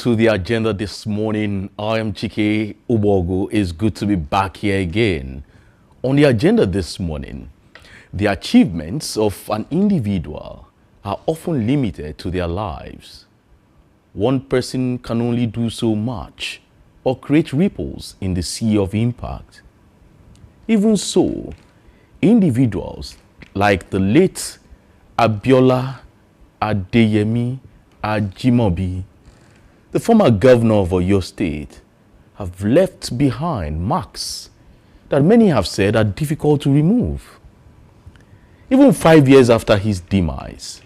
to the agenda this morning. I am Chike Ubogu. It's good to be back here again. On the agenda this morning, the achievements of an individual are often limited to their lives. One person can only do so much or create ripples in the sea of impact. Even so, individuals like the late Abiola Adeyemi Ajimobi, the former governor of Oyo State, have left behind marks that many have said are difficult to remove. Even 5 years after his demise,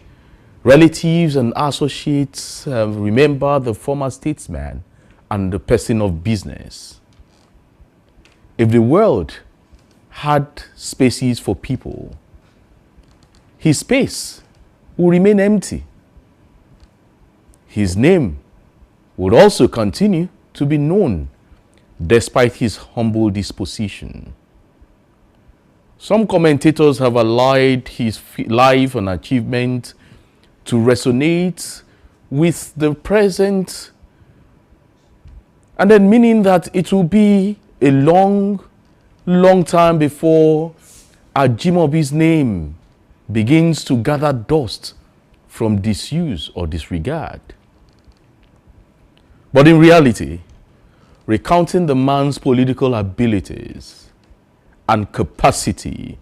relatives and associates remember the former statesman and the person of business. If the world had spaces for people, his space will remain empty. His name would also continue to be known despite his humble disposition. Some commentators have allied his life and achievement to resonate with the present, and then meaning that it will be a long time before Ajimobi's name begins to gather dust from disuse or disregard. But in reality, recounting the man's political abilities and capacity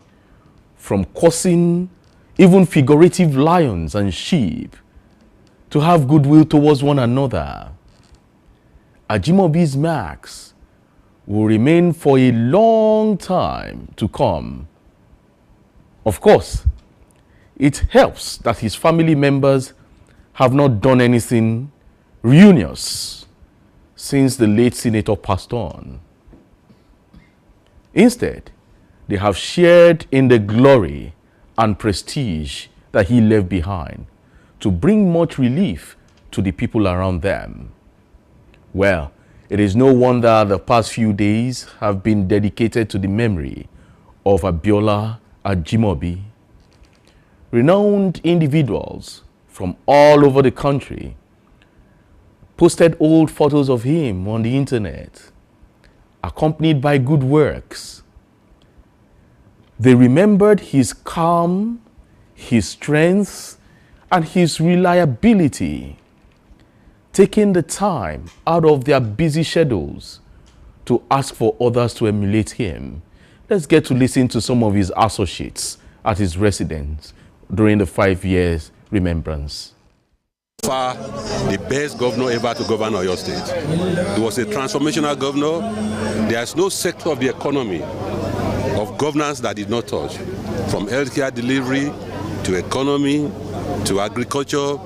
from causing even figurative lions and sheep to have goodwill towards one another, Ajimobi's marks will remain for a long time to come. Of course, it helps that his family members have not done anything ruinous since the late senator passed on. Instead, they have shared in the glory and prestige that he left behind to bring much relief to the people around them. Well, it is no wonder the past few days have been dedicated to the memory of Abiola Ajimobi. Renowned individuals from all over the country posted old photos of him on the internet, accompanied by good works. They remembered his calm, his strength, and his reliability, taking the time out of their busy schedules to ask for others to emulate him. Let's get to listen to some of his associates at his residence during the 5 years remembrance. Far the best governor ever to govern Oyo State. He was a transformational governor. There is no sector of the economy of governance that did not touch, from healthcare delivery to economy to agriculture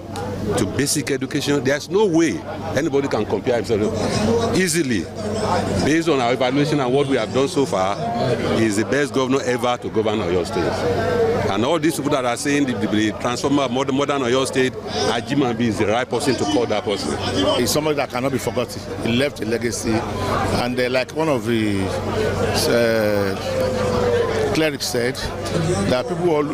to basic education. There's no way anybody can compare himself easily. Based on our evaluation and what we have done so far, he is the best governor ever to govern Oyo State. And all these people that are saying the transformer modern Oyo State, Ajimobi is the right person to call that person. He's somebody that cannot be forgotten. He left a legacy, and like one of the clerics said, that people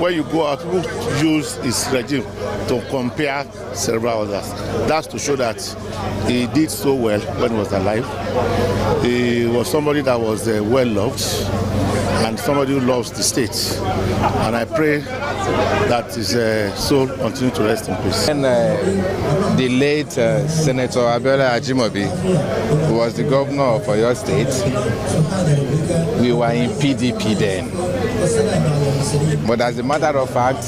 when you go out, people use his regime to compare several others. That's to show that he did so well when he was alive. He was somebody that was well loved and somebody who loves the state. And I pray that his soul continue to rest in peace. And the late Senator Abiola Ajimobi, who was the governor of Oyo State, we were in PDP then. But as a matter of fact,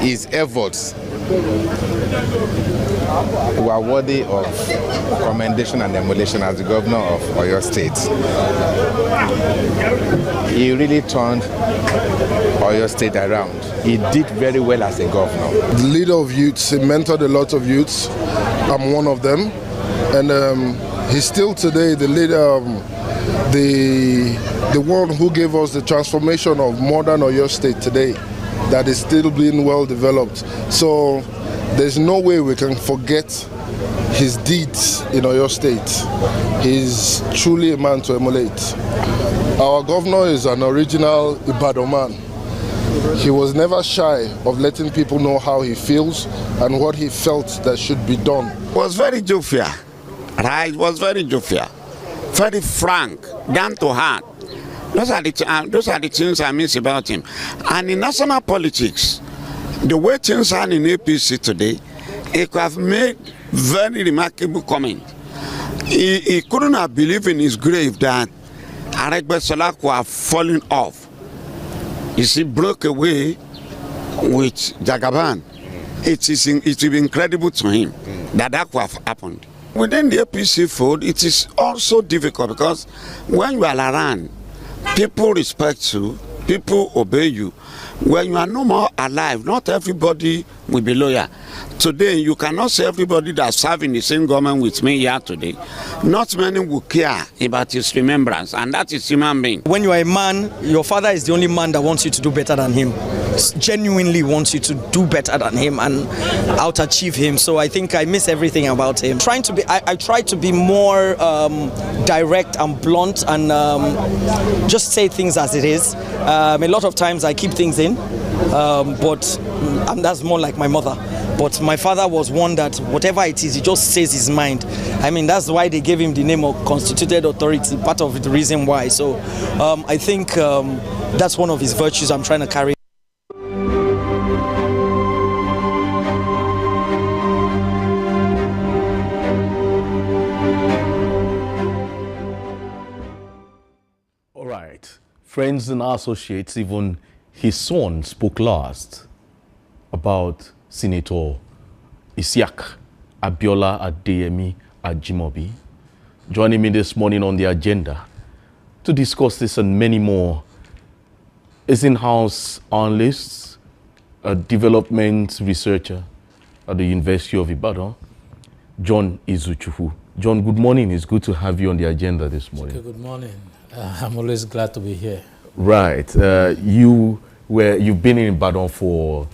his efforts were worthy of commendation and emulation as the governor of Oyo State. He really turned Oyo State around. He did very well as a governor. The leader of youths, he mentored a lot of youths. I'm one of them. And he's still today the leader, the one who gave us the transformation of modern Oyo State today, that is still being well developed. So there's no way we can forget his deeds in Oyo State. He's truly a man to emulate. Our governor is an original Ibadan man. He was never shy of letting people know how he feels and what he felt that should be done. Was very jovial, right? Was very jovial, very frank, down to heart. Those are the things I miss about him. And in national politics, the way things are in APC today, he could have made very remarkable comment. He couldn't have believed in his grave that Aregbesola could have fallen off. You see, broke away with Jagaban. It will be incredible to him that could have happened. Within the APC fold, it is also difficult because when you are around, people respect you, people obey you. When you are no more alive, not everybody will be loyal. Today, you cannot say everybody that's serving the same government with me here today. Not many will care about his remembrance, and that is human being. When you are a man, your father is the only man that wants you to do better than him. Genuinely wants you to do better than him and out-achieve him. So I think I miss everything about him. I try to be more direct and blunt and just say things as it is. A lot of times I keep things in, but that's more like my mother. But my father was one that whatever it is, he just says his mind. I mean, that's why they gave him the name of constituted authority, part of the reason why. So I think that's one of his virtues I'm trying to carry. All right. Friends and associates, even his son spoke last about Senator Isiaq Abiola Adeyemi Ajimobi. Joining me this morning on the agenda to discuss this and many more is in-house analyst, a development researcher at the University of Ibadan, John Izuchukwu. John, good morning. It's good to have you on the agenda this morning. Okay, good morning. I'm always glad to be here. Right. You've been in Ibadan for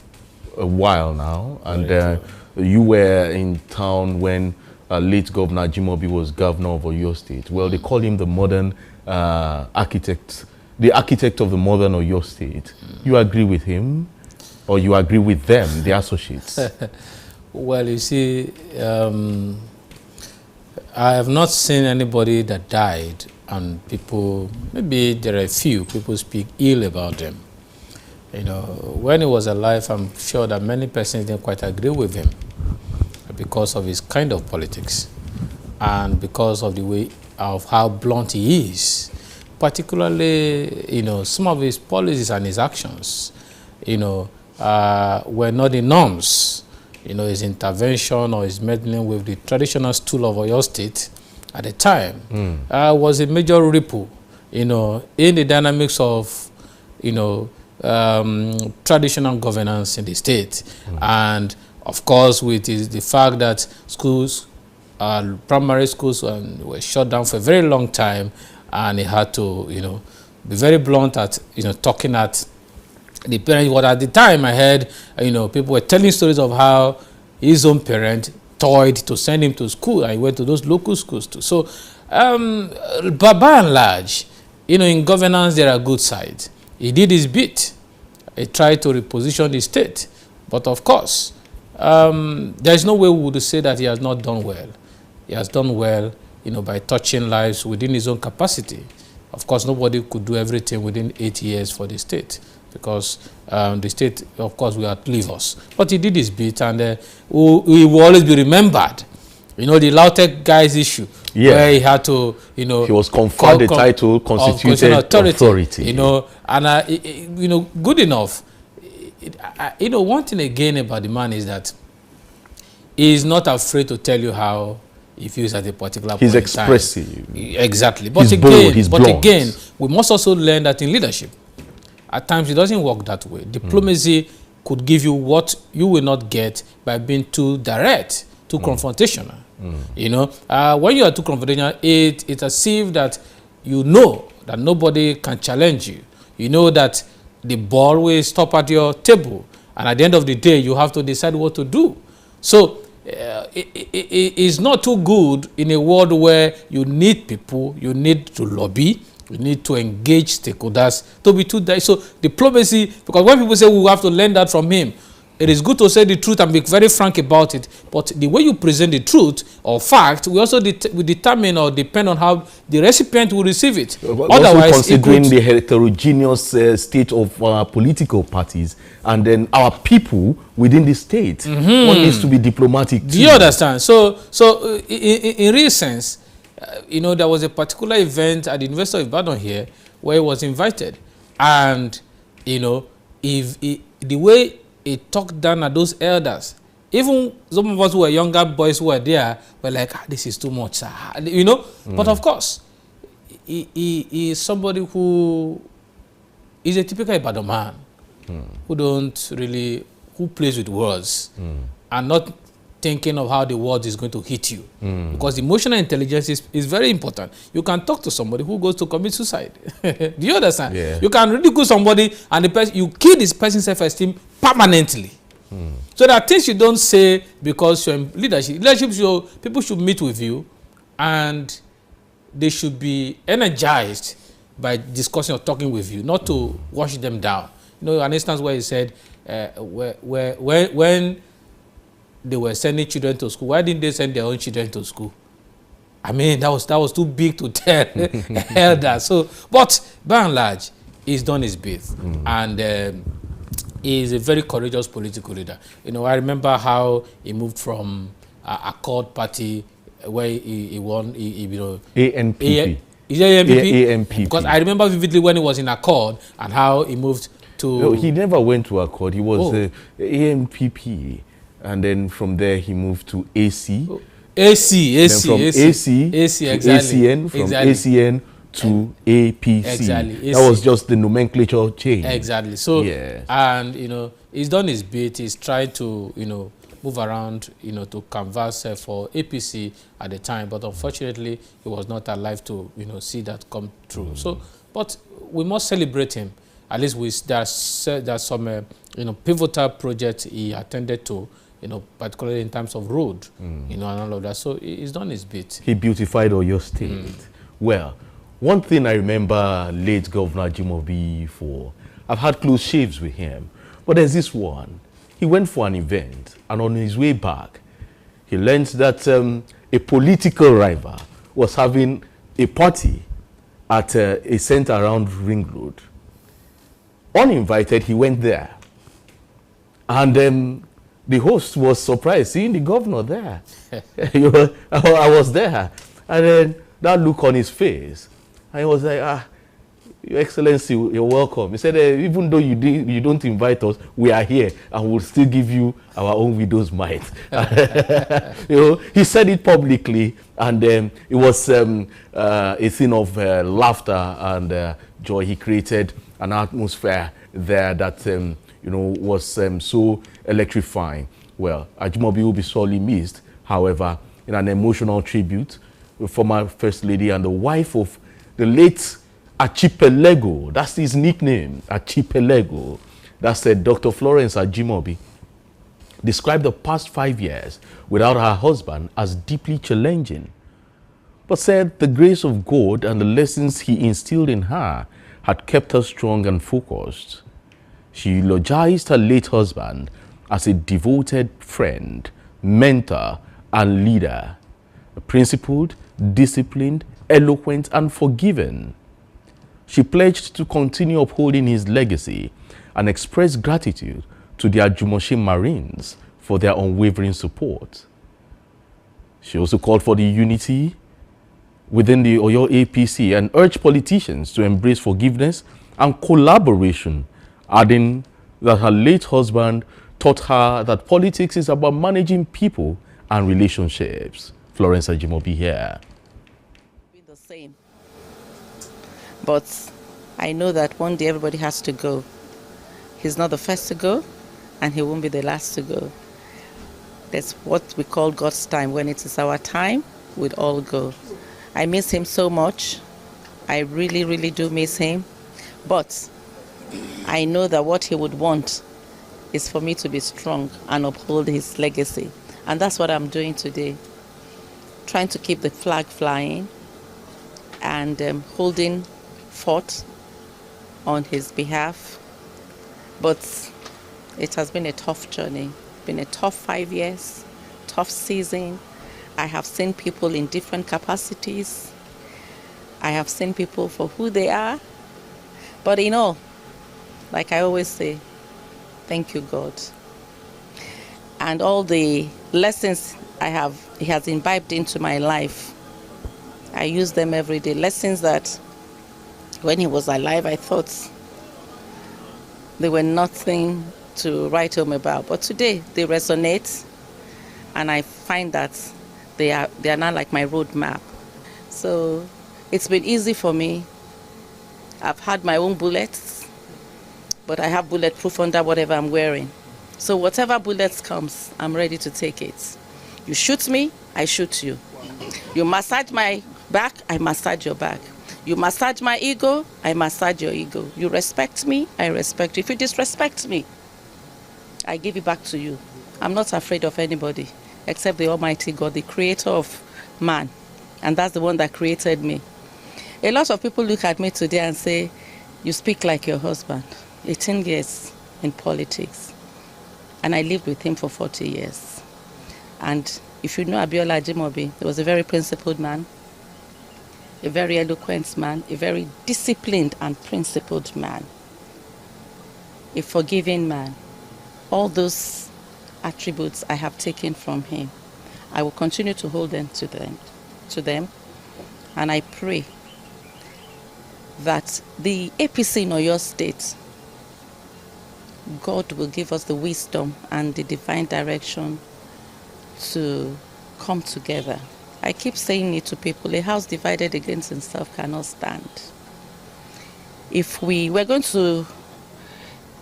a while now, and you were in town when late Governor Ajimobi was governor of Oyo State. Well, they call him the modern architect, the architect of the modern Oyo State. You agree with him, or you agree with them, the associates? Well, you see, I have not seen anybody that died, and people, maybe there are a few people speak ill about them. You know, when he was alive, I'm sure that many persons didn't quite agree with him because of his kind of politics and because of the way of how blunt he is. Particularly, you know, some of his policies and his actions, you know, were not the norms. You know, his intervention or his meddling with the traditional stool of Oyo State at the time was a major ripple, you know, in the dynamics of, you know, traditional governance in the state. And of course, with the fact that schools, primary schools were shut down for a very long time, and he had to, you know, be very blunt at, you know, talking at the parents. What at the time I heard, you know, people were telling stories of how his own parent toyed to send him to school, and he went to those local schools too. So, but by and large, you know, in governance there are good sides. He did his bit. He tried to reposition the state. But of course, there's no way we would say that he has not done well. He has done well, you know, by touching lives within his own capacity. Of course, nobody could do everything within 8 years for the state, because the state, of course, will outlive us. But he did his bit, and he will always be remembered. You know, the Lautech guys issue, where he had to, you know, he was conferred the title constituted authority. You know, and you know, good enough. You know, one thing again about the man is that he is not afraid to tell you how he feels at a particular point in time. He's expressive. Exactly. But he's bold, he's blunt. Again, we must also learn that in leadership, at times it doesn't work that way. Diplomacy could give you what you will not get by being too direct, too confrontational. You know, when you are too confrontational, it's as if that you know that nobody can challenge you. You know that the ball will stop at your table, and at the end of the day, you have to decide what to do. So it's not too good in a world where you need people, you need to lobby, We need to engage stakeholders to be too direct. So diplomacy, because when people say we have to learn that from him, it is good to say the truth and be very frank about it. But the way you present the truth or fact, we also we determine or depend on how the recipient will receive it. Otherwise, also considering the heterogeneous state of political parties and then our people within the state, one needs to be diplomatic too. Do you understand? So in real sense, you know, there was a particular event at the University of Ibadan here where he was invited, and you know, the way he talked down at those elders, even some of us who were younger boys who were there were like, this is too much, sir. You know. But of course, he is somebody who is a typical Ibadan man, who plays with words and not thinking of how the word is going to hit you. Because emotional intelligence is very important. You can talk to somebody who goes to commit suicide. Do you understand? Yeah. You can ridicule somebody and you kill this person's self-esteem permanently. So there are things you don't say because you're in leadership. People should meet with you and they should be energized by discussing or talking with you, not to wash them down. You know, an instance where he said, when they were sending children to school, why didn't they send their own children to school? I mean, that was too big to tell elders. So, but by and large, he's done his bit, and he is a very courageous political leader. You know, I remember how he moved from Accord Party, where he won, you know, ANPP. Is it ANPP? ANPP. Because I remember vividly when he was in Accord and how he moved to. No, he never went to Accord. He was ANPP. And then from there, he moved to AC. AC, exactly. ACN, from ACN to APC. Exactly. That was just the nomenclature change. Exactly. So, yes. And, you know, he's done his bit. He's tried to, you know, move around, you know, to canvass for APC at the time. But unfortunately, he was not alive to, you know, see that come true. So, but we must celebrate him. At least there's some, you know, pivotal projects he attended to, you know, particularly in terms of road, you know, and all of that. So he's done his bit. He beautified Oyo State. Well, one thing I remember late Governor Ajimobi for, I've had close shaves with him, but there's this one. He went for an event, and on his way back, he learned that a political rival was having a party at a center around Ring Road. Uninvited, he went there. And the host was surprised seeing the governor there. You know, I was there. And then that look on his face, and he was like, Your Excellency, you're welcome. He said, even though you don't invite us, we are here and we'll still give you our own widow's mite. You know, he said it publicly, and it was a scene of laughter and joy. He created an atmosphere there that you know, was so electrifying. Well, Ajimobi will be sorely missed. However, in an emotional tribute, the former First Lady and the wife of the late Archipelago, that's his nickname, Archipelago, that's Dr. Florence Ajimobi, described the past 5 years without her husband as deeply challenging, but said the grace of God and the lessons he instilled in her had kept her strong and focused. She eulogized her late husband as a devoted friend, mentor, and leader, principled, disciplined, eloquent, and forgiving. She pledged to continue upholding his legacy and expressed gratitude to the Ajumoshe Marines for their unwavering support. She also called for the unity within the Oyo APC and urged politicians to embrace forgiveness and collaboration, adding that her late husband taught her that politics is about managing people and relationships. Florence Ajimobi here. The same. But I know that one day everybody has to go. He's not the first to go, and he won't be the last to go. That's what we call God's time. When it is our time, we'd all go. I miss him so much. I really, really do miss him. But I know that what he would want is for me to be strong and uphold his legacy. And that's what I'm doing today. Trying to keep the flag flying and holding fought on his behalf. But it has been a tough journey, been a tough 5 years, tough season. I have seen people in different capacities. I have seen people for who they are. But in all, like I always say, thank you, God. And all the lessons he has imbibed into my life, I use them every day. Lessons that when he was alive, I thought they were nothing to write home about. But today, they resonate, and I find that they are now like my roadmap. So it's been easy for me. I've had my own bullets, but I have bulletproof under whatever I'm wearing. So whatever bullets comes, I'm ready to take it. You shoot me, I shoot you. You massage my back, I massage your back. You massage my ego, I massage your ego. You respect me, I respect you. If you disrespect me, I give it back to you. I'm not afraid of anybody except the Almighty God, the creator of man. And that's the one that created me. A lot of people look at me today and say, you speak like your husband. 18 years in politics. And I lived with him for 40 years. And if you know Abiola Ajimobi, he was a very principled man, a very eloquent man, a very disciplined and principled man, a forgiving man. All those attributes I have taken from him. I will continue to hold them to them. And I pray that the APC in Oyo State, God will give us the wisdom and the divine direction to come together. I keep saying it to people, a house divided against itself cannot stand. If we're going to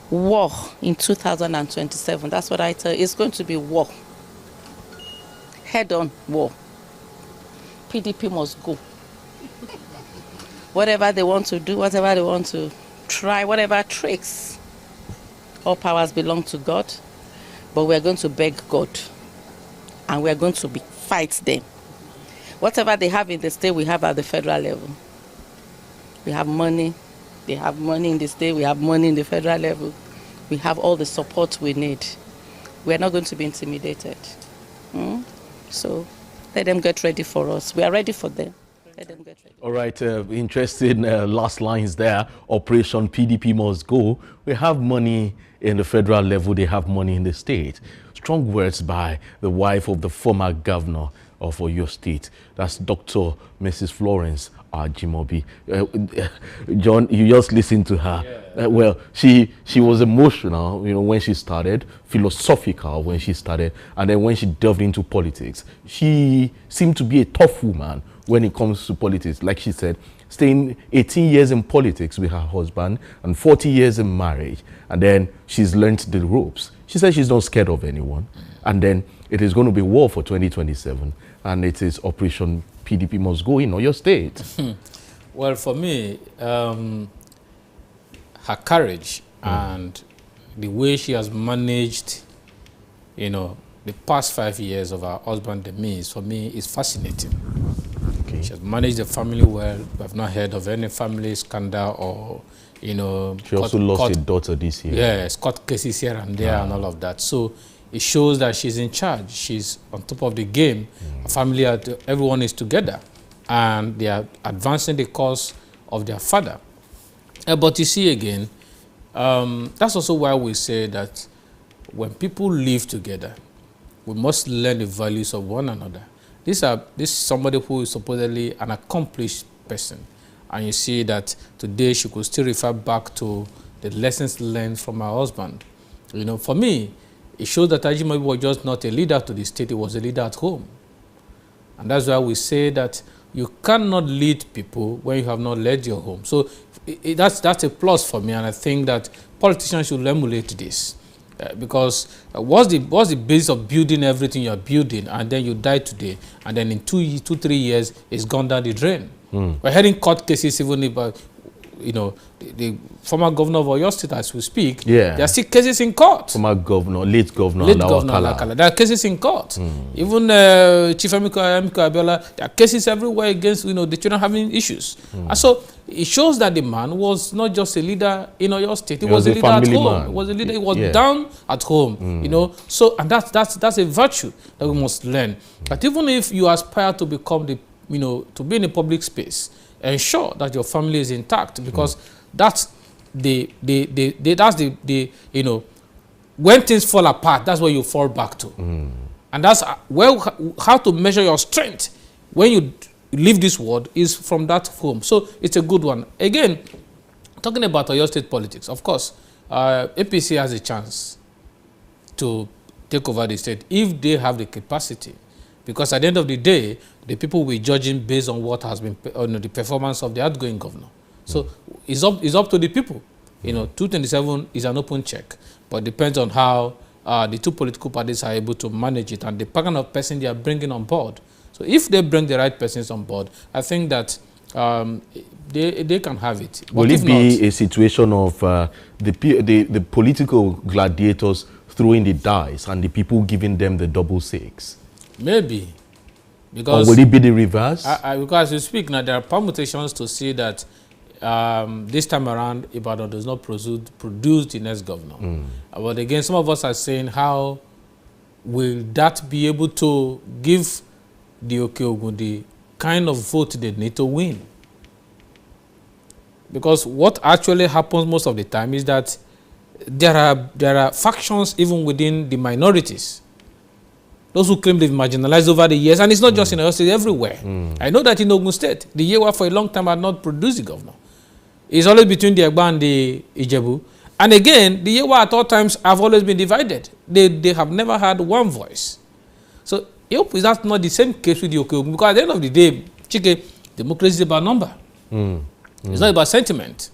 war in 2027, that's what I tell you, it's going to be war. Head-on war. PDP must go. Whatever they want to do, whatever they want to try, whatever tricks, all powers belong to God, but we're going to beg God, and we're going to fight them. Whatever they have in the state, we have at the federal level. We have money. They have money in the state. We have money in the federal level. We have all the support we need. We're not going to be intimidated. So let them get ready for us. We are ready for them. Let them get ready. All right, interesting last lines there. Operation PDP must go. We have money in the federal level. They have money in the state. Strong words by the wife of the former governor of Oyo State. That's Dr. Mrs. Florence Ajimobi. John, you just listened to her. Yeah. Well, she was emotional, when she started, philosophical when she started, and then when she delved into politics, she seemed to be a tough woman when it comes to politics. Like she said, staying 18 years in politics with her husband and 40 years in marriage, and then she's learned the ropes. She said she's not scared of anyone, and then it is going to be war for 2027, and it is Operation PDP must go in Oyo State. Well, for me, her courage and the way she has managed, the past 5 years of her husband, Demise, for me, is fascinating. Okay. She has managed the family well. We have not heard of any family scandal or, She also lost a daughter this year. Yes, court cases here and there and all of that. So it shows that she's in charge. She's on top of the game. Her family, everyone is together, and they are advancing the cause of their father. But you see again, that's also why we say that when people live together, we must learn the values of one another. This is somebody who is supposedly an accomplished person, and you see that today she could still refer back to the lessons learned from her husband. For me, it shows that Ajimobi was just not a leader to the state, he was a leader at home. And that's why we say that you cannot lead people when you have not led your home. So that's a plus for me, and I think that politicians should emulate this. Because what's the basis of building everything you're building, and then you die today, and then in 2-3 years, it's gone down the drain. We're hearing court cases, even if the former governor of Oyo State, as we speak, yeah, there are still cases in court. Former governor, late governor Alao. There are cases in court. Even Chief Emiko Abiola, there are cases everywhere against the children having issues. And so it shows that the man was not just a leader in Oyo State; he was a leader at home. Man. He was a leader. He was down at home. So and that's a virtue that we must learn. That even if you aspire to become to be in a public space, ensure that your family is intact, because that's when things fall apart, that's where you fall back to. And that's how to measure your strength when you leave this world is from that home. So it's a good one. Again, talking about Oyo State politics, of course, APC has a chance to take over the state if they have the capacity. Because at the end of the day, the people will be judging based on what has been the performance of the outgoing governor. So it's up to the people. 227 is an open check, but it depends on how the two political parties are able to manage it and the kind of person they are bringing on board. So if they bring the right persons on board, I think that they can have it. Will it be a situation of the political gladiators throwing the dice and the people giving them the double six? Maybe. Because or will it be the reverse? Because you speak now, there are permutations to see that this time around, Ibadan does not produce the next governor. But again, some of us are saying, how will that be able to give the Okeogun the kind of vote they need to win? Because what actually happens most of the time is that there are factions even within the minorities. Those who claim they've marginalized over the years, and it's not just in Oyo State, everywhere. I know that in Ogun State, the Yewa for a long time had not produced the governor. It's always between the Egba and the Ijebu. And again, the Yewa at all times have always been divided. They have never had one voice. So I hope that's not the same case with the Okeogun, because at the end of the day, Chike, democracy is about number. It's not about sentiment.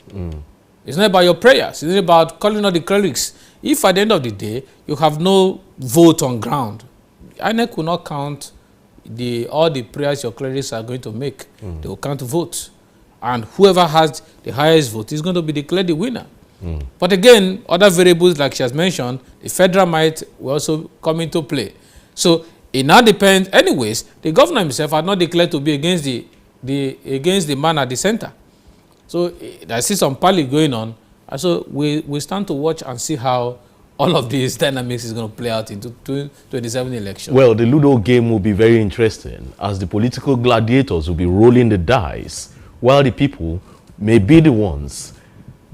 It's not about your prayers. It's not about calling out the clerics. If at the end of the day, you have no vote on ground, INEC will not count all the prayers your clerics are going to make. They will count votes. And whoever has the highest vote is going to be declared the winner. But again, other variables, like she has mentioned, the federal might will also come into play. So it now depends. Anyways, the governor himself had not declared to be against the man at the center. So I see some parley going on. And so we stand to watch and see how all of these dynamics is going to play out into 2027 election. Well, the Ludo game will be very interesting, as the political gladiators will be rolling the dice, while the people may be the ones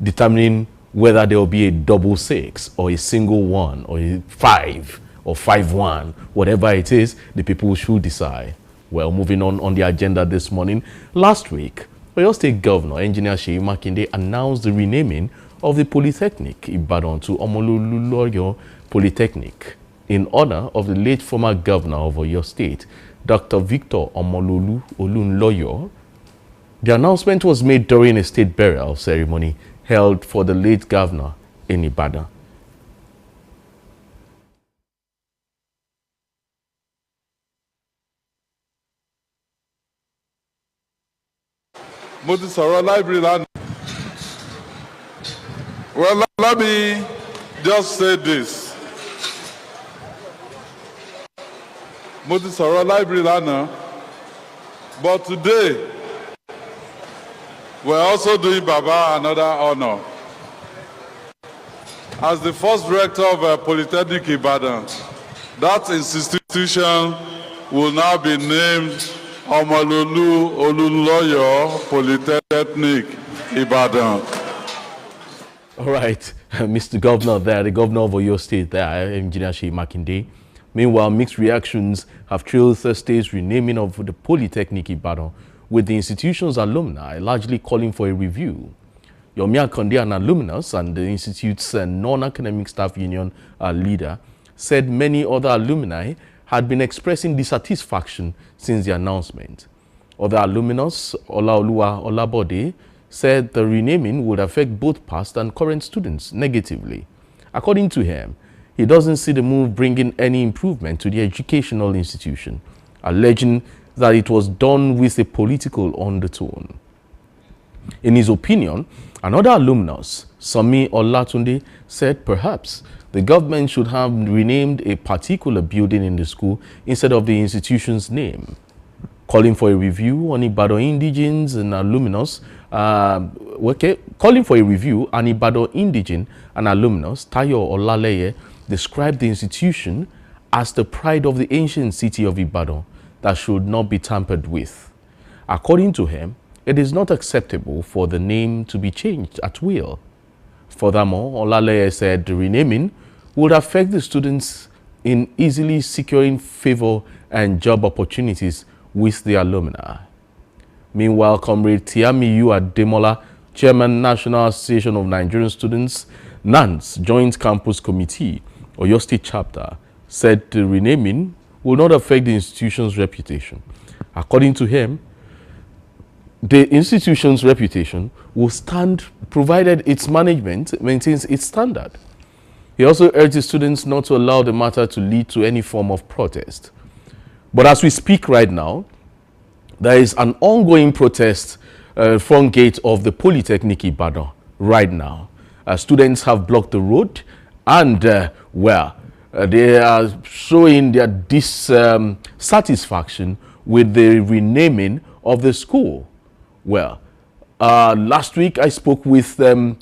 determining whether there will be a double six or a single one or a 5 or 5-1, whatever it is, the people should decide. Well, moving on the agenda this morning. Last week, Oyo State Governor Engineer Seyi Makinde announced the renaming of the Polytechnic Ibadan to Omololu Polytechnic in honor of the late former governor of Oyo State, Dr. Victor Omololu Olunloyo. The announcement was made during a state burial ceremony held for the late governor in Ibadan. Well, let me just say this. But today, we're also doing Baba another honor. As the first director of Polytechnic Ibadan, that institution will now be named Omololu Olunloyo Polytechnic Ibadan. All right, Mr. Governor there, the governor of Oyo State there, Engineer Seyi Makinde. Meanwhile, mixed reactions have trailed Thursday's renaming of the Polytechnic Ibadan, with the institution's alumni largely calling for a review. Yomi Akande, an alumnus and the institute's non-academic staff union leader, said many other alumni had been expressing dissatisfaction since the announcement. Other alumnus, Olaoluwa Olabode, said the renaming would affect both past and current students negatively. According to him, he doesn't see the move bringing any improvement to the educational institution, alleging that it was done with a political undertone. In his opinion, another alumnus, Sami Olatunde, said perhaps the government should have renamed a particular building in the school instead of the institution's name. Calling for a review on Ibadan indigenes and alumnus, calling for a review on Ibadan indigene and alumnus, Tayo Olaleye described the institution as the pride of the ancient city of Ibadan that should not be tampered with. According to him, it is not acceptable for the name to be changed at will. Furthermore, Olaleye said the renaming would affect the students in easily securing favor and job opportunities with the alumni. Meanwhile, Comrade Tiamiyu Ademola, Chairman, National Association of Nigerian Students, NANS Joint Campus Committee, Oyo State Chapter, said the renaming will not affect the institution's reputation. According to him, the institution's reputation will stand provided its management maintains its standard. He also urged the students not to allow the matter to lead to any form of protest. But as we speak right now, there is an ongoing protest front gate of the Polytechnic Ibadan right now. Students have blocked the road and, they are showing their dissatisfaction with the renaming of the school. Well, last week I spoke with the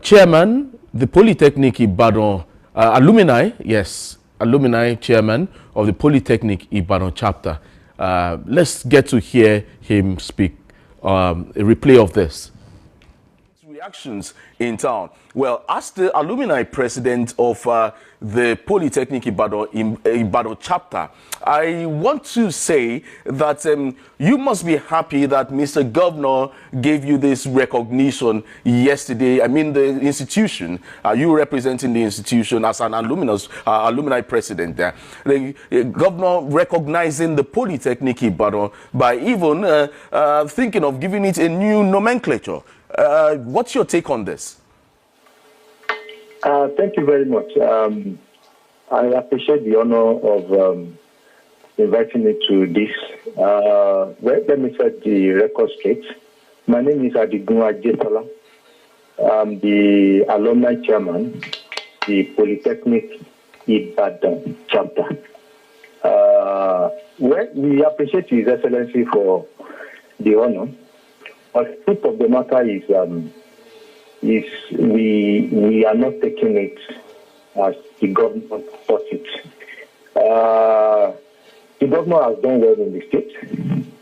chairman, the Polytechnic Ibadan alumni, alumni chairman of the Polytechnic Ibadan chapter. Let's get to hear him speak, a replay of this. Reactions in town. Well, as the alumni president of the Polytechnic Ibadan chapter, I want to say that you must be happy that Mr. Governor gave you this recognition yesterday. I mean, the institution, you representing the institution as an alumni president there. The governor recognizing the Polytechnic Ibadan by even thinking of giving it a new nomenclature. What's your take on this? Thank you very much. I appreciate the honor of inviting me to this. Let me set the record straight. My name is Adigun Ajetola. I'm the alumni chairman, the Polytechnic Ibadan chapter. We appreciate His Excellency for the honor. But the truth of the matter is we are not taking it as the government thought it. The governor has done well in the state.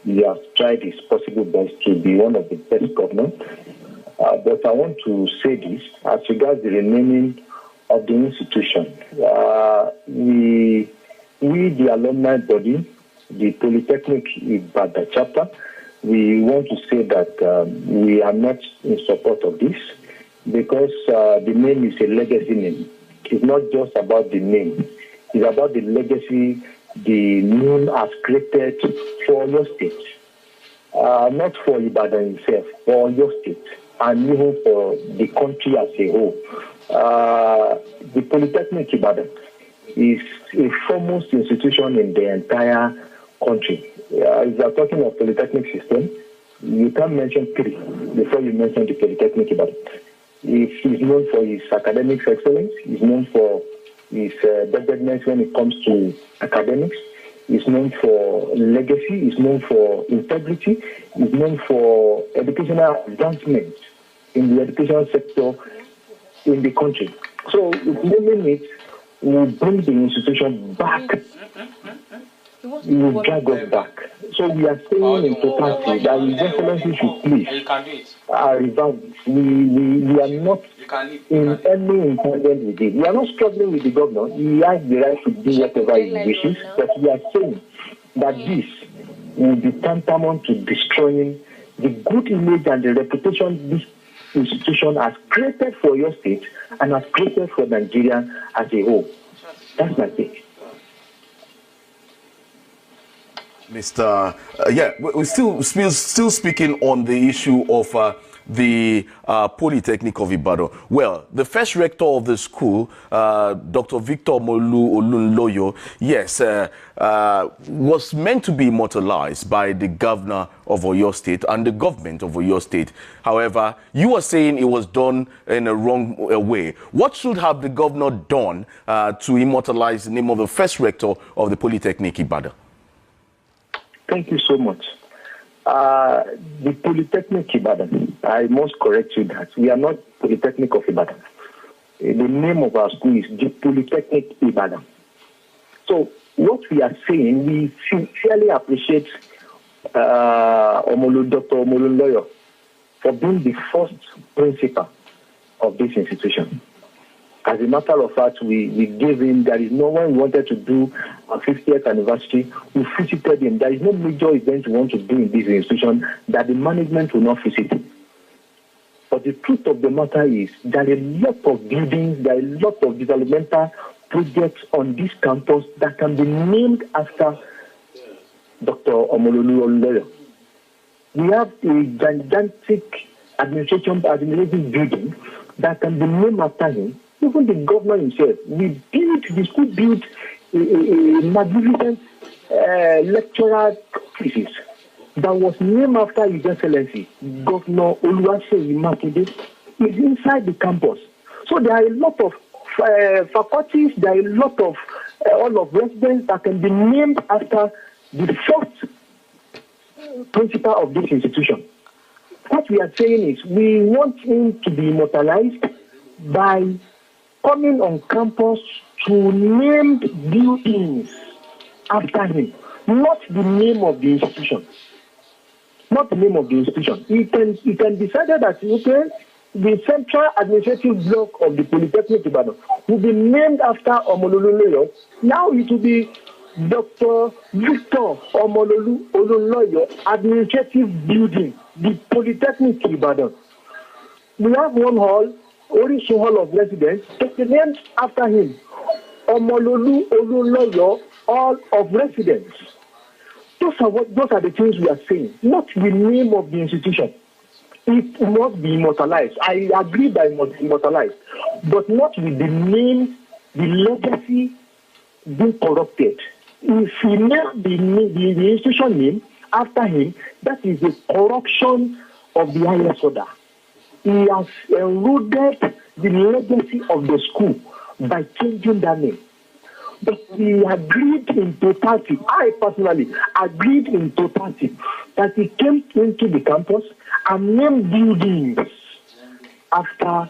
He has tried his possible best to be one of the best governors. But I want to say this as regards the renaming of the institution. We, the alumni body, the Polytechnic Ibadan chapter, we want to say that we are not in support of this because the name is a legacy name. It's not just about the name. It's about the legacy the name has created for your state. Not for Ibadan itself, for your state, and even for the country as a whole. The Polytechnic Ibadan is a foremost institution in the entire country. If you are talking of polytechnic system, you can't mention three before you mention the Polytechnic Ibadan. He's known for his academic excellence. He's known for his doggedness when it comes to academics. He's known for legacy. He's known for integrity. He's known for educational advancement in the educational sector in the country. So, naming it will bring the institution back. It will drag us back. So we are saying in totality that His Excellency should please revamp. We are not in any incident with it. We are not struggling with the governor. He has the right to do whatever he wishes, but we are saying that this will be tantamount to destroying the good image and the reputation this institution has created for your state and has created for Nigeria as a whole. That's my take. Mr. We're still speaking on the issue of the Polytechnic of Ibadan. Well, the first rector of the school, Dr. Victor Omololu Olunloyo, yes, was meant to be immortalized by the governor of Oyo State and the government of Oyo State. However, you were saying it was done in a wrong way. What should have the governor done to immortalize the name of the first rector of the Polytechnic Ibadan? Thank you so much. The Polytechnic Ibadan, I must correct you that we are not Polytechnic of Ibadan. The name of our school is the Polytechnic Ibadan. So what we are saying, we sincerely appreciate Dr. Omololu for being the first principal of this institution. As a matter of fact, we gave him, there is no one who wanted to do a 50th anniversary. We visited him. There is no major event we want to do in this institution that the management will not visit. But the truth of the matter is there are a lot of buildings, there are a lot of developmental projects on this campus that can be named after Dr. Omololu Olunloyo. We have a gigantic administrative building that can be named after him. Even the governor himself, the school built a magnificent lecturer thesis that was named after His Excellency, Governor Oluwaseyi Makinde, is inside the campus. So there are a lot of faculties, there are a lot of all of residents that can be named after the first principal of this institution. What we are saying is we want him to be immortalized by coming on campus to name buildings after him, not the name of the institution. Not the name of the institution. He can decide that the central administrative block of the Polytechnic Ibadan will be named after Omololu Olunloyo. Now it will be Dr. Victor Omololu Olunloyo Administrative Building, the Polytechnic Ibadan. We have one hall, Orisun Hall of Residence, it's named after him. Omololu Olunloyo Hall of Residence. Those are the things we are saying, not the name of the institution. It must be immortalized. I agree that it must be immortalized, but not with the name, the legacy being corrupted. If he named the institution name after him, that is the corruption of the highest order. He has eroded the legacy of the school by changing that name. But we agreed in totality, I personally agreed in totality, that he came into the campus and named buildings after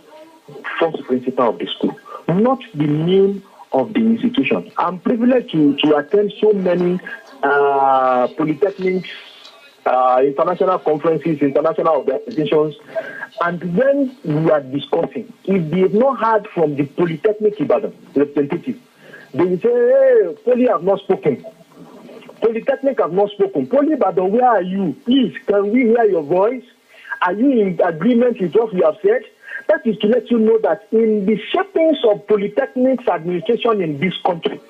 first principal of the school, not the name of the institution. I'm privileged to attend so many polytechnics, international conferences, international organizations, and when we are discussing, if they have not heard from the Polytechnic Ibadan representative, they will say, hey, Poly have not spoken. Polytechnic have not spoken. Poly Ibadan, where are you? Please, can we hear your voice? Are you in agreement with what we have said? That is to let you know that in the shapings of Polytechnic's administration in this country,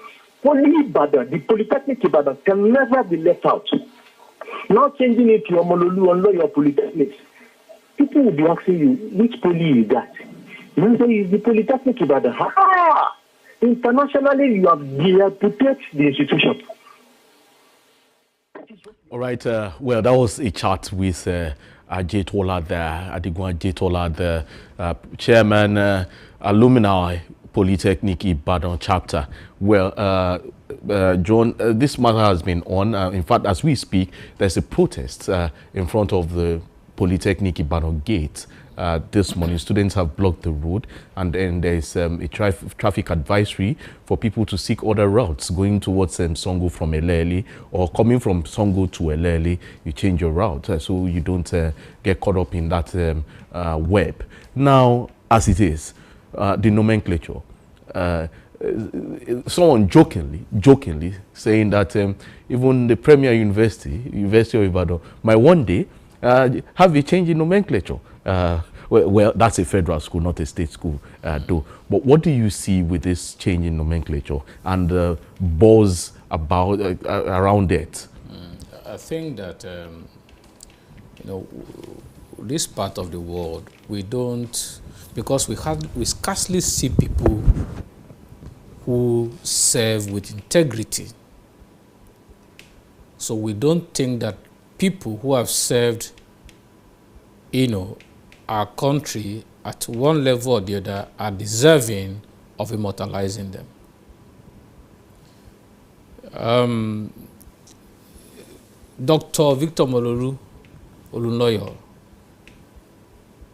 Poly Ibadan, the Polytechnic Ibadan, can never be left out. Now changing it to Omololu Olunloyo Polytechnics, people will be asking you, which poly is that? You say it's the Polytechnic Ibadan. Internationally, you have reputed the institution. All right. Well, that was a chat with Ajetola there, Adigun Ajetola, the chairman, alumni Polytechnic Ibadan chapter. Well, John, this matter has been on. In fact, as we speak, there's a protest in front of the Polytechnic Ibadan gate. This morning, students have blocked the road, and then there's a traffic advisory for people to seek other routes going towards Songo from Elele, or coming from Songo to Elele. You change your route so you don't get caught up in that web. Now, as it is, the nomenclature. Someone jokingly saying that even the premier University of Ibadan, might one day have a change in nomenclature. Well, that's a federal school, not a state school, though. But what do you see with this change in nomenclature and the buzz about around it? I think that this part of the world we don't, because we scarcely see people who serve with integrity. So we don't think that people who have served, our country at one level or the other are deserving of immortalizing them. Dr. Victor Omololu Olunloyo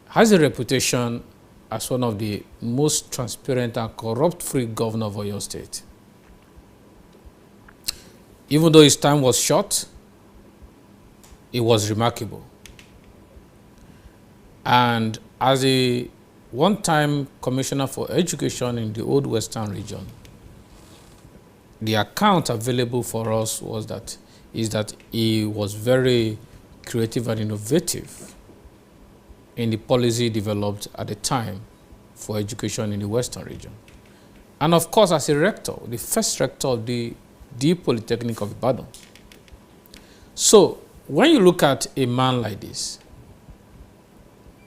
has a reputation as one of the most transparent and corrupt-free governor of Oyo State. Even though his time was short, it was remarkable. And as a one-time commissioner for education in the Old Western region, the account available for us is that he was very creative and innovative in the policy developed at the time for education in the Western region. And of course, as a rector, the first rector of the Polytechnic of Ibadan. So when you look at a man like this,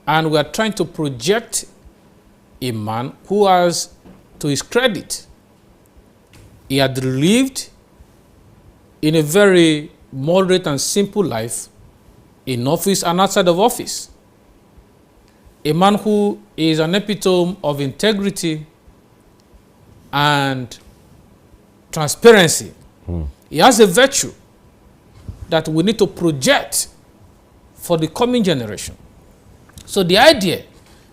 and we are trying to project a man who has, to his credit, he had lived in a very moderate and simple life in office and outside of office. A man who is an epitome of integrity and transparency. He has a virtue that we need to project for the coming generation. So the idea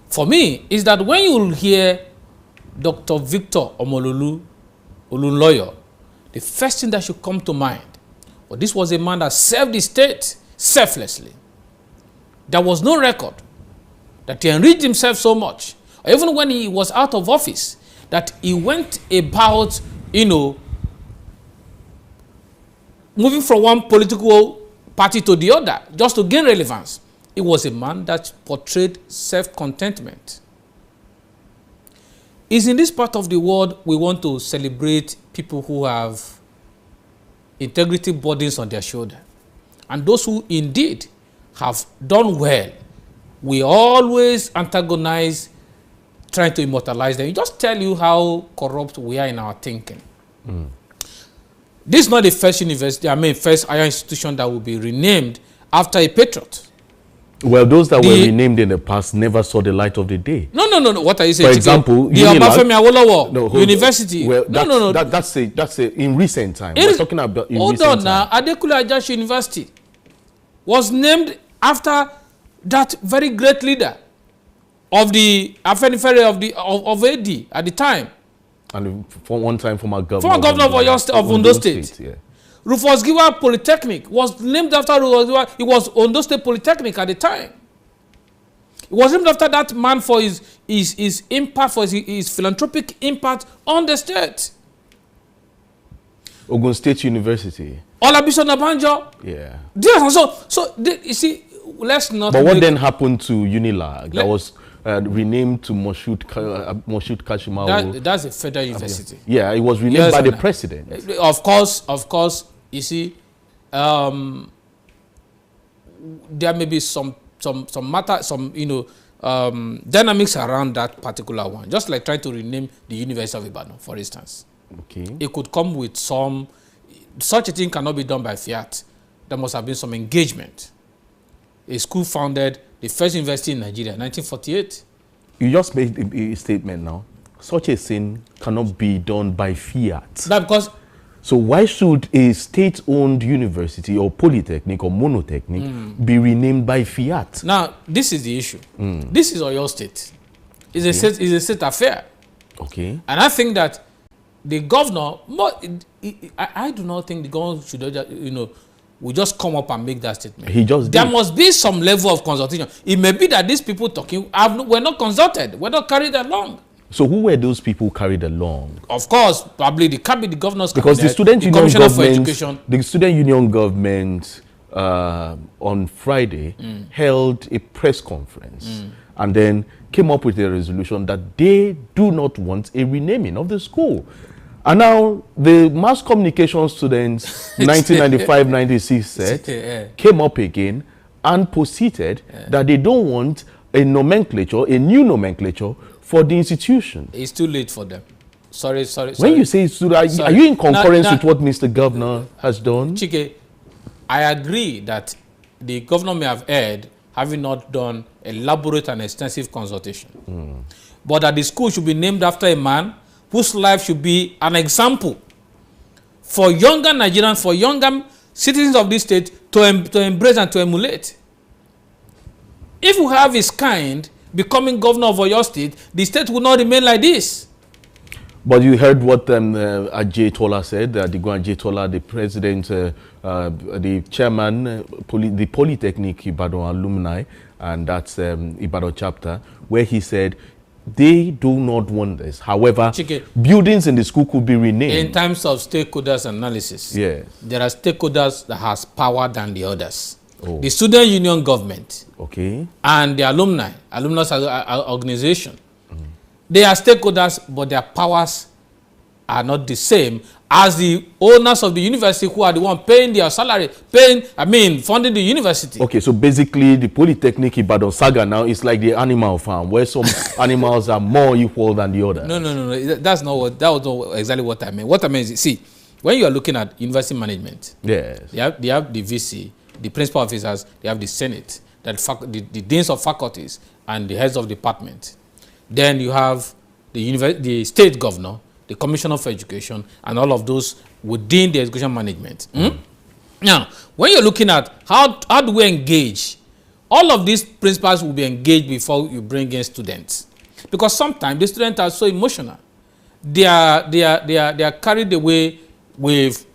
for me is that when you hear Dr. Victor Omololu Olunloyo, the first thing that should come to mind, well, this was a man that served the state selflessly. There was no record that he enriched himself so much, or even when he was out of office, that he went about, moving from one political party to the other just to gain relevance. He was a man that portrayed self-contentment. It's in this part of the world we want to celebrate people who have integrity burdens on their shoulder. And those who indeed have done well, we always antagonize trying to immortalize them. It just tell you how corrupt we are in our thinking. This is not the first first higher institution that will be renamed after a patriot. Well, those that were renamed in the past never saw the light of the day. No. What are you saying? For example, the Obafemi Awolowo University. Well, that's in recent time. We're talking about in recent time. Hold on now. Adekunle Ajashi University was named after that very great leader of the Afenifere of AD at the time. And for one time, former governor of Ondo State. Yeah. Rufus Giwa Polytechnic was named after Rufus Giwa. It was Ondo State Polytechnic at the time. It was named after that man for his impact, for his philanthropic impact on the state. Ogun State University. Olabisi Onabanjo. Yeah. You see, let's not. But what then happened to Unilag? That was renamed to Moshood Kashimawo. That's a federal university. Yeah, it was renamed by the president. Of course. You see, there may be some dynamics around that particular one. Just like trying to rename the University of Ibadan, for instance. Okay. It could come with such a thing cannot be done by fiat. There must have been some engagement. A school founded the first university in Nigeria, 1948. You just made a statement now. Such a thing cannot be done by fiat. So why should a state-owned university or polytechnic or monotechnic be renamed by fiat? Now, this is the issue. This is Oyo State. It's a state affair. Okay. And I think that the governor, I do not think the governor should, will just come up and make that statement. He just did. There must be some level of consultation. It may be that these people talking were not consulted, were not carried along. So who were those people carried along? Of course, probably the governor's because cabinet, the student union commissioner government, for education. The student union government on Friday held a press conference and then came up with a resolution that they do not want a renaming of the school. And now the mass communication students 1995-96 set came up again and posited that they don't want a nomenclature, a new nomenclature for the institution. It's too late for them. Sorry. When you say it's too late, are you in concurrence with what Mr. Governor has done? Chike, I agree that the governor may have erred having not done elaborate and extensive consultation. But that the school should be named after a man whose life should be an example for younger Nigerians, for younger citizens of this state to embrace and to emulate. If we have his kind becoming governor of Oyo State, the state will not remain like this. But you heard what Ajay Tola said, Adigun Ajay Tola, the president, the chairman, the Polytechnic Ibadan alumni, and that's Ibadan chapter, where he said they do not want this. However, Chike, buildings in the school could be renamed. In terms of stakeholders analysis, there are stakeholders that has power than the others. The student union government, and the alumni organization, they are stakeholders, but their powers are not the same as the owners of the university, who are the one paying their salary, funding the university. Okay, so basically the Polytechnic Ibadan saga now is like the animal farm, where some animals are more equal than the others. No. That was not exactly what I meant. What I meant is, see, when you are looking at university management, they have the VC, the principal officers, they have the Senate, the deans of faculties, and the heads of department. Then you have the state governor, the commissioner for education, and all of those within the education management. Now, when you're looking at how do we engage, all of these principals will be engaged before you bring in students, because sometimes the students are so emotional. They are carried away with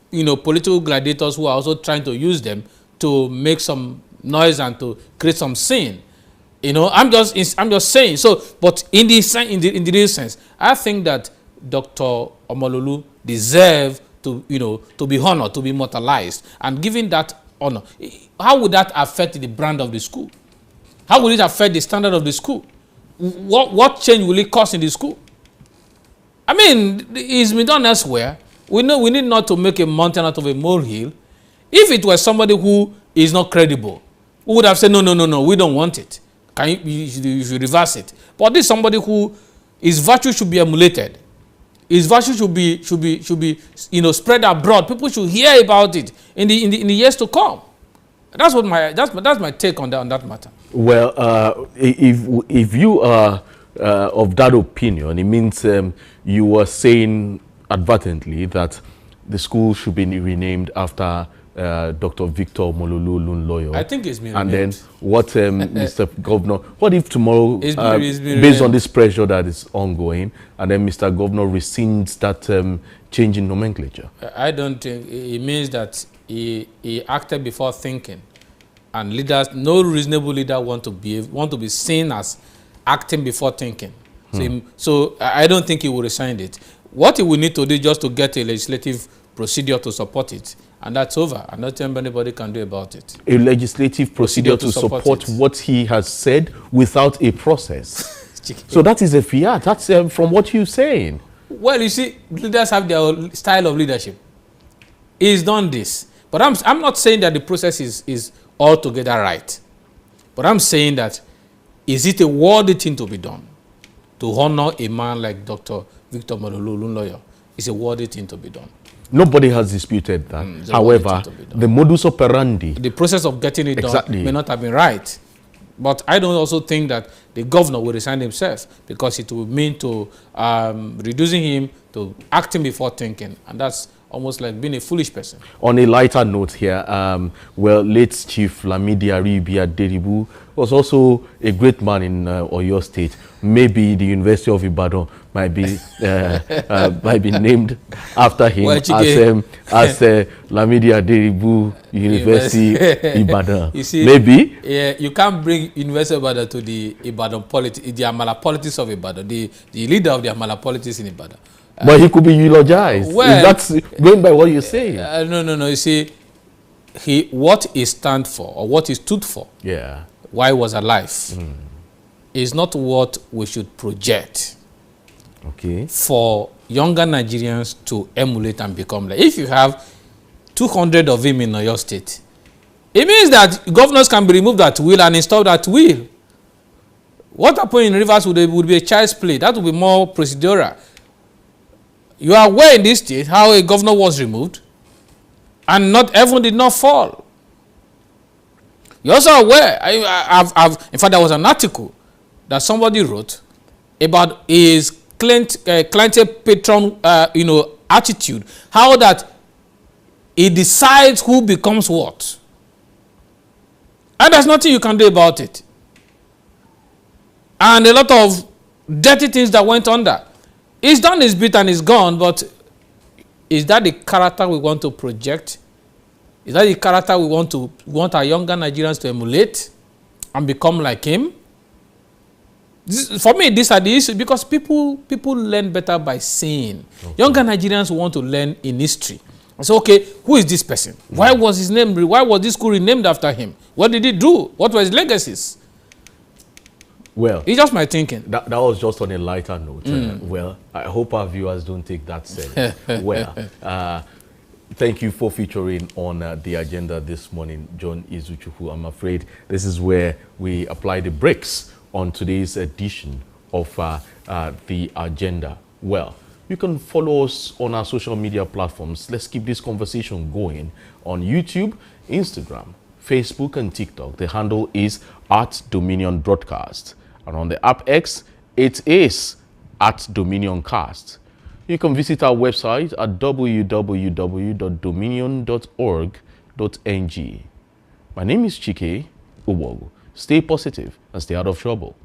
political gladiators who are also trying to use them to make some noise and to create some scene. I'm just saying. So, but in the real sense, I think that Dr. Omololu deserves to be honored, to be immortalized, and given that honor, how would that affect the brand of the school? How will it affect the standard of the school? What change will it cause in the school? I mean, it's been done elsewhere. We need not to make a mountain out of a molehill. If it was somebody who is not credible, who would have said, no, we don't want it. You should reverse it. But this is somebody who his virtue should be emulated. His virtue should be spread abroad. People should hear about it in the years to come. That's my take on that matter. Well, if you are of that opinion, it means you are saying advertently that the school should be renamed after Dr. Victor Omololu Olunloyo. I think it's been renamed. And then what, Mr. Governor, what if tomorrow, based on this pressure that is ongoing, and then Mr. Governor rescinds that change in nomenclature? I don't think it means that he acted before thinking, and leaders, no reasonable leader want to be seen as acting before thinking. So I don't think he will rescind it. What he will need to do is just to get a legislative procedure to support it, and that's over, and nothing anybody can do about it. A legislative procedure to support what he has said without a process. So that is a fiat. That's from what you're saying. Well, you see, leaders have their own style of leadership. He's done this, but I'm not saying that the process is altogether right, but I'm saying that is it a worthy thing to be done to honor a man like Dr. Victor Omololu Olunloyo? It's a worthy thing to be done. Nobody has disputed that. However, the modus operandi, the process of getting it done may not have been right. But I don't also think that the governor will resign himself, because it will mean to reducing him to acting before thinking, and that's almost like being a foolish person. On a lighter note here, late Chief Lamidi Aribia Deribu was also a great man in Oyo State. Maybe the University of Ibadan might be named after him, as Lamidi Deribu University Ibadan. You see, maybe. Yeah, you can't bring University of Ibadan to the Ibadan politics, the Amala politics of Ibadan, the leader of the Amala politics in Ibadan. But he could be eulogized. Well, that's going by what you're saying. No. You see, what he stand for, or what he stood for, while he was alive, is not what we should project for younger Nigerians to emulate and become like. If you have 200 of him in Oyo State, it means that governors can be removed at will and installed at will. What happened in Rivers would be a child's play. That would be more procedural. You are aware in this state how a governor was removed and not everyone did not fall. You're also aware, in fact, there was an article that somebody wrote about his clientele patron, attitude, how that he decides who becomes what. And there's nothing you can do about it. And a lot of dirty things that went under. He's done his bit and he's gone, but is that the character we want to project? Is that the character we want our younger Nigerians to emulate and become like him? For me, these are the issues because people learn better by seeing. Okay. Younger Nigerians want to learn in history. I say, okay, who is this person? Why was his name? Why was this school renamed after him? What did he do? What were his legacies? Well, it's just my thinking. That was just on a lighter note. Well, I hope our viewers don't take that serious. Well, thank you for featuring on the agenda this morning, John Izuchukwu. I'm afraid this is where we apply the brakes on today's edition of the agenda. Well, you can follow us on our social media platforms. Let's keep this conversation going on YouTube, Instagram, Facebook, and TikTok. The handle is @DominionBroadcast. And on the app X, it is @DominionCast. You can visit our website at www.dominion.org.ng. My name is Chike Uwogu. Stay positive and stay out of trouble.